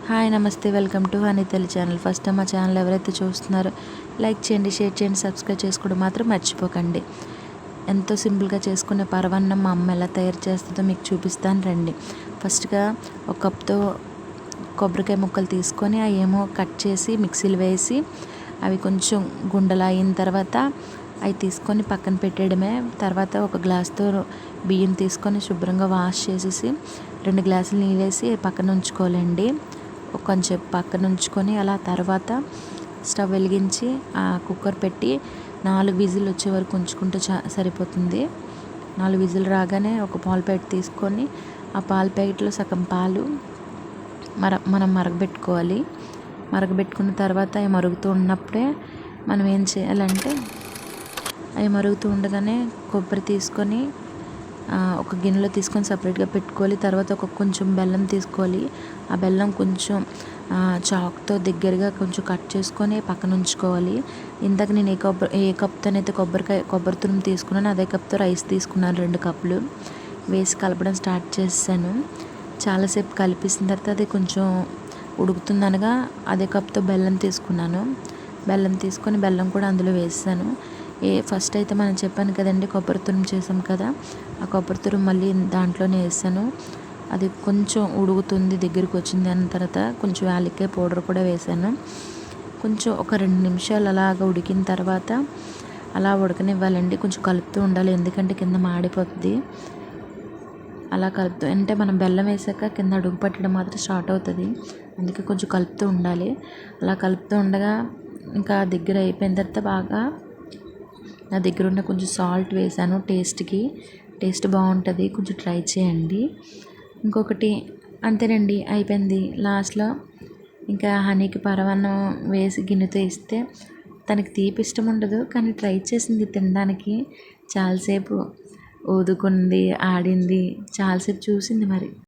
Hi నమస్తే, welcome to Hanithalli channel. First time మా channel ఎవరైతే చూస్తున్నారో లైక్ చేయండి, షేర్ చేయండి, సబ్స్క్రైబ్ చేసుకోవడం మాత్రం మర్చిపోకండి. ఎంతో సింపుల్గా చేసుకునే పరవన్నం మా అమ్మ ఎలా తయారు చేస్తుందో మీకు చూపిస్తాను రండి. ఫస్ట్గా ఒక కప్తో కొబ్బరికాయ ముక్కలు తీసుకొని అవి ఏమో కట్ చేసి మిక్సీలో వేసి అవి కొంచెం గుండలు అయిన తర్వాత అవి తీసుకొని పక్కన పెట్టేయడమే. తర్వాత ఒక గ్లాస్తో బియ్యం తీసుకొని శుభ్రంగా వాష్ చేసేసి 2 గ్లాసులు నీళ్ళు వేసి పక్కన ఉంచుకోవాలండి. కొంచెం పక్కన ఉంచుకొని అలా తర్వాత స్టవ్ వెలిగించి ఆ కుక్కర్ పెట్టి 4 విజిల్ వచ్చే వరకు ఉంచుకుంటే సరిపోతుంది. 4 విజిల్ రాగానే ఒక పాలు ప్యాకెట్ తీసుకొని ఆ పాలు ప్యాకెట్లో సగం పాలు మనం మరగబెట్టుకోవాలి. మరగబెట్టుకున్న తర్వాత అవి మరుగుతూ ఉన్నప్పుడే మనం ఏం చేయాలంటే అవి మరుగుతూ ఉండగానే కొబ్బరి తీసుకొని ఒక గిన్నెలో తీసుకొని సపరేట్గా పెట్టుకోవాలి. తర్వాత కొంచెం బెల్లం తీసుకోవాలి. ఆ బెల్లం కొంచెం చాకుతో దగ్గరగా కొంచెం కట్ చేసుకొని పక్కన ఉంచుకోవాలి. ఇందాక నేను ఏ కప్తోనైతే కొబ్బరి తురుము తీసుకున్నాను అదే కప్తో రైస్ తీసుకున్నాను. 2 కప్పులు వేసి కలపడం స్టార్ట్ చేశాను. చాలాసేపు కలిపేసిన తర్వాత అది కొంచెం ఉడుకుతుందనగా అదే కప్తో బెల్లం తీసుకున్నాను. బెల్లం తీసుకొని బెల్లం కూడా అందులో వేసాను. ఫస్ట్ అయితే మనం చెప్పాను కదండి, కొబ్బరి తురుము చేసాం కదా, ఆ కొబ్బరి తురుము మళ్ళీ దాంట్లోనే వేసాను. అది కొంచెం ఉడుకుతుంది, దగ్గరికి వచ్చింది అన్న తర్వాత కొంచెం యాలక్కాయ పౌడర్ కూడా వేసాను. కొంచెం ఒక 2 నిమిషాలు అలాగ ఉడికిన తర్వాత అలా ఉడకనివ్వాలండి. కొంచెం కలుపుతూ ఉండాలి, ఎందుకంటే కింద మాడిపోతుంది. అలా కలుపుతూ అంటే మనం బెల్లం వేసాక కింద అడుగు పట్టడం మాత్రం స్టార్ట్ అవుతుంది, అందుకే కొంచెం కలుపుతూ ఉండాలి. అలా కలుపుతూ ఉండగా ఇంకా దగ్గర అయిపోయిన తర్వాత బాగా నా దగ్గర ఉన్న కొంచెం సాల్ట్ వేసాను. టేస్ట్ బాగుంటుంది, కొంచెం ట్రై చేయండి. ఇంకొకటి అంతేనండి, అయిపోయింది. లాస్ట్లో ఇంకా హనీకి పరమాన్నం వేసి గిన్నెతో ఇస్తే తనకి తీపి ఇష్టం ఉండదు, కానీ ట్రై చేసింది తినడానికి. చాలాసేపు ఊదుకుంది, ఆడింది, చాలాసేపు చూసింది మరి.